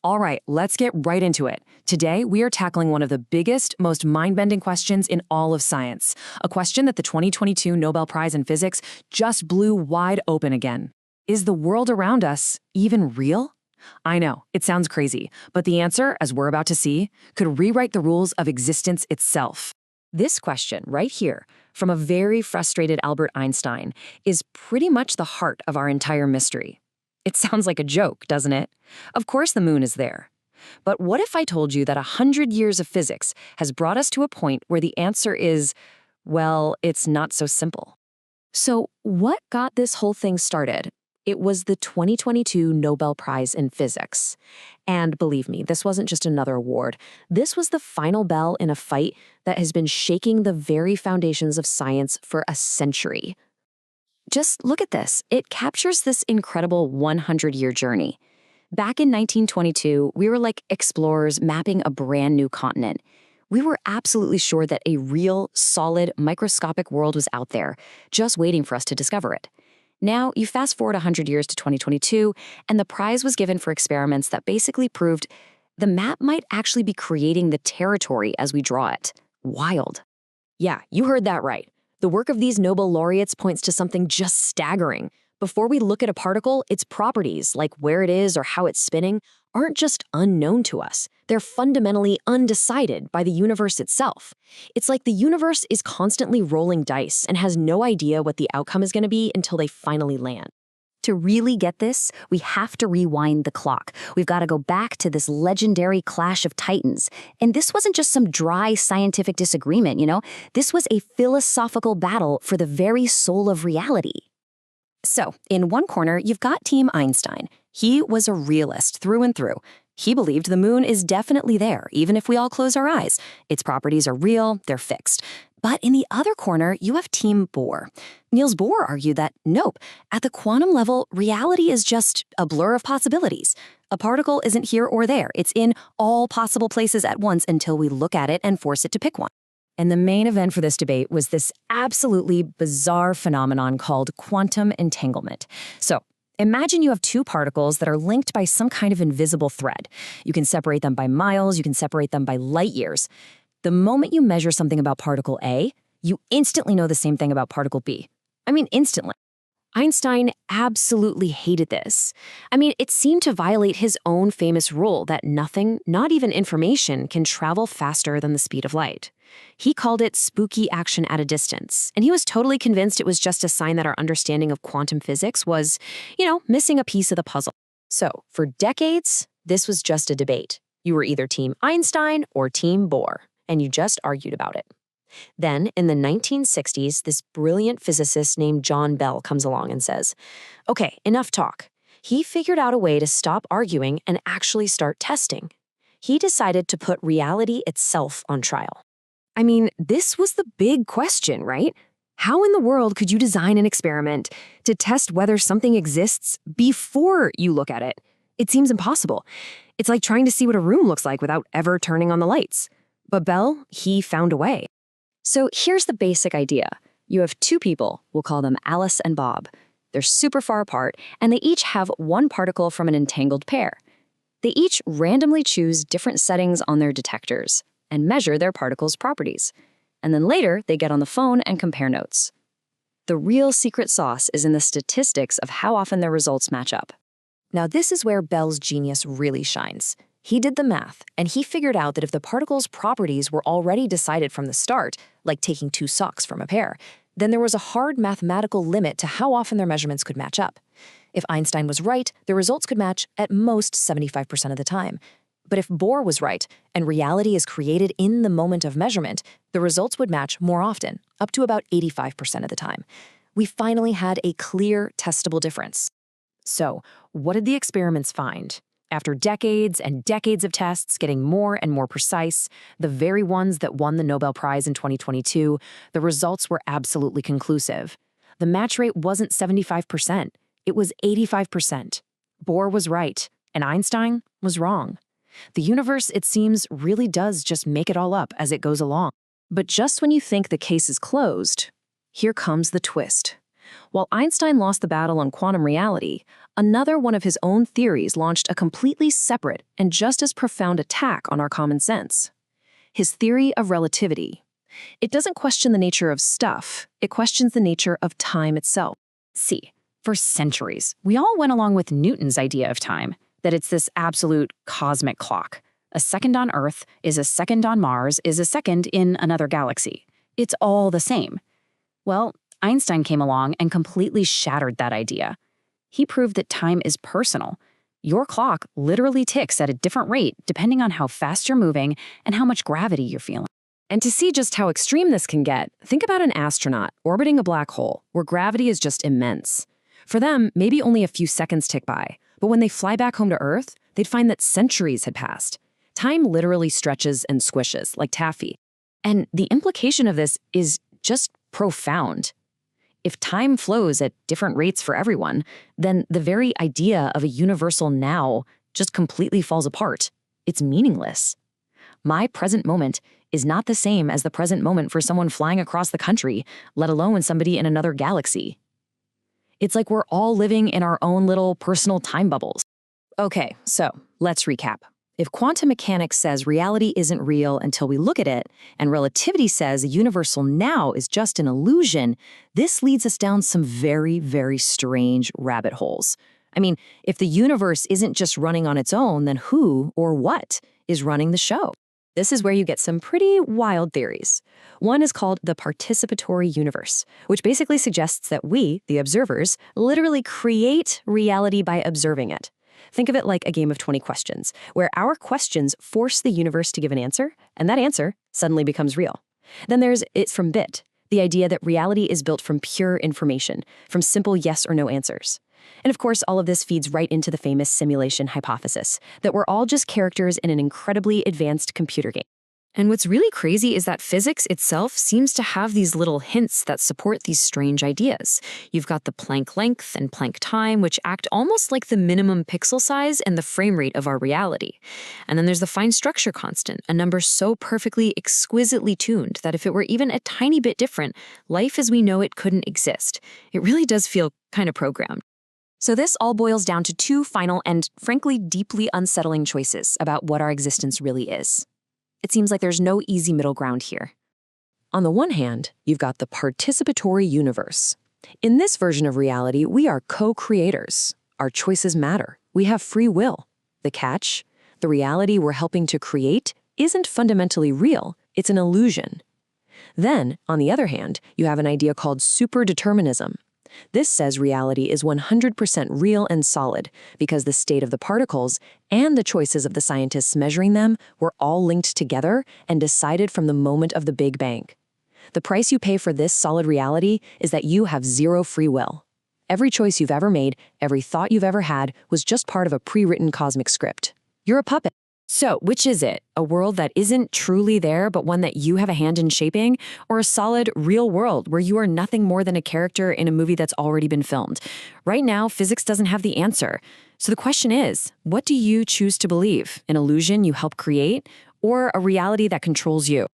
All right, let's get right into it. Today, we are tackling one of the biggest, most mind-bending questions in all of science, a question that the 2022 Nobel Prize in Physics just blew wide open again. Is the world around us even real? I know, it sounds crazy, but the answer, as we're about to see, could rewrite the rules of existence itself. This question, right here, from a very frustrated Albert Einstein, is pretty much the heart of our entire mystery. It sounds like a joke, doesn't it? Of course the moon is there. But what if I told you that 100 years of physics has brought us to a point where the answer is, well, it's not so simple? So what got this whole thing started? It was the 2022 Nobel Prize in Physics. And believe me, this wasn't just another award. This was the final bell in a fight that has been shaking the very foundations of science for a century. Just look at this. It captures this incredible 100-year journey. Back in 1922, we were like explorers mapping a brand new continent. We were absolutely sure that a real, solid, microscopic world was out there, just waiting for us to discover it. Now, you fast forward 100 years to 2022, and the prize was given for experiments that basically proved the map might actually be creating the territory as we draw it. Wild. Yeah, you heard that right. The work of these Nobel laureates points to something just staggering. Before we look at a particle, its properties, like where it is or how it's spinning, aren't just unknown to us. They're fundamentally undecided by the universe itself. It's like the universe is constantly rolling dice and has no idea what the outcome is going to be until they finally land. To really get this, we have to rewind the clock. We've got to go back to this legendary clash of titans. And this wasn't just some dry scientific disagreement, This was a philosophical battle for the very soul of reality. So, in one corner, you've got Team Einstein. He was a realist through and through. He believed the moon is definitely there, even if we all close our eyes. Its properties are real, they're fixed. But in the other corner, you have Team Bohr. Niels Bohr argued that, nope, at the quantum level, reality is just a blur of possibilities. A particle isn't here or there. It's in all possible places at once until we look at it and force it to pick one. And the main event for this debate was this absolutely bizarre phenomenon called quantum entanglement. So, imagine you have two particles that are linked by some kind of invisible thread. You can separate them by miles, you can separate them by light years. The moment you measure something about particle A, you instantly know the same thing about particle B. I mean, instantly. Einstein absolutely hated this. It seemed to violate his own famous rule that nothing, not even information, can travel faster than the speed of light. He called it spooky action at a distance, and he was totally convinced it was just a sign that our understanding of quantum physics was, missing a piece of the puzzle. So, for decades, this was just a debate. You were either Team Einstein or Team Bohr, and you just argued about it. Then, in the 1960s, this brilliant physicist named John Bell comes along and says, okay, enough talk. He figured out a way to stop arguing and actually start testing. He decided to put reality itself on trial. This was the big question, right? How in the world could you design an experiment to test whether something exists before you look at it? It seems impossible. It's like trying to see what a room looks like without ever turning on the lights. But Bell, he found a way. So here's the basic idea. You have two people, we'll call them Alice and Bob. They're super far apart, and they each have one particle from an entangled pair. They each randomly choose different settings on their detectors and measure their particles' properties. And then later, they get on the phone and compare notes. The real secret sauce is in the statistics of how often their results match up. Now, this is where Bell's genius really shines. He did the math, and he figured out that if the particle's properties were already decided from the start, like taking two socks from a pair, then there was a hard mathematical limit to how often their measurements could match up. If Einstein was right, the results could match at most 75% of the time. But if Bohr was right, and reality is created in the moment of measurement, the results would match more often, up to about 85% of the time. We finally had a clear, testable difference. So, what did the experiments find? After decades and decades of tests getting more and more precise, the very ones that won the Nobel Prize in 2022, the results were absolutely conclusive. The match rate wasn't 75%, it was 85%. Bohr was right, and Einstein was wrong. The universe, it seems, really does just make it all up as it goes along. But just when you think the case is closed, here comes the twist. While Einstein lost the battle on quantum reality, another one of his own theories launched a completely separate and just as profound attack on our common sense. His theory of relativity. It doesn't question the nature of stuff, it questions the nature of time itself. See, for centuries, we all went along with Newton's idea of time, that it's this absolute cosmic clock. A second on Earth is a second on Mars is a second in another galaxy. It's all the same. Well, Einstein came along and completely shattered that idea. He proved that time is personal. Your clock literally ticks at a different rate depending on how fast you're moving and how much gravity you're feeling. And to see just how extreme this can get, think about an astronaut orbiting a black hole where gravity is just immense. For them, maybe only a few seconds tick by, but when they fly back home to Earth, they'd find that centuries had passed. Time literally stretches and squishes like taffy. And the implication of this is just profound. If time flows at different rates for everyone, then the very idea of a universal now just completely falls apart. It's meaningless. My present moment is not the same as the present moment for someone flying across the country, let alone somebody in another galaxy. It's like we're all living in our own little personal time bubbles. Okay, so let's recap. If quantum mechanics says reality isn't real until we look at it, and relativity says a universal now is just an illusion, this leads us down some very, very strange rabbit holes. I mean, if the universe isn't just running on its own, then who or what is running the show? This is where you get some pretty wild theories. One is called the participatory universe, which basically suggests that we, the observers, literally create reality by observing it. Think of it like a game of 20 questions, where our questions force the universe to give an answer, and that answer suddenly becomes real. Then there's it from bit, the idea that reality is built from pure information, from simple yes or no answers. And of course, all of this feeds right into the famous simulation hypothesis, that we're all just characters in an incredibly advanced computer game. And what's really crazy is that physics itself seems to have these little hints that support these strange ideas. You've got the Planck length and Planck time, which act almost like the minimum pixel size and the frame rate of our reality. And then there's the fine structure constant, a number so perfectly, exquisitely tuned that if it were even a tiny bit different, life as we know it couldn't exist. It really does feel kind of programmed. So this all boils down to two final and, frankly, deeply unsettling choices about what our existence really is. It seems like there's no easy middle ground here. On the one hand, you've got the participatory universe. In this version of reality, we are co-creators. Our choices matter. We have free will. The catch? The reality we're helping to create isn't fundamentally real. It's an illusion. Then, on the other hand, you have an idea called superdeterminism. This says reality is 100% real and solid because the state of the particles and the choices of the scientists measuring them were all linked together and decided from the moment of the Big Bang. The price you pay for this solid reality is that you have zero free will. Every choice you've ever made, every thought you've ever had was just part of a pre-written cosmic script. You're a puppet. So, which is it? A world that isn't truly there, but one that you have a hand in shaping? Or a solid, real world where you are nothing more than a character in a movie that's already been filmed? Right now, physics doesn't have the answer. So the question is, what do you choose to believe? An illusion you help create, or a reality that controls you?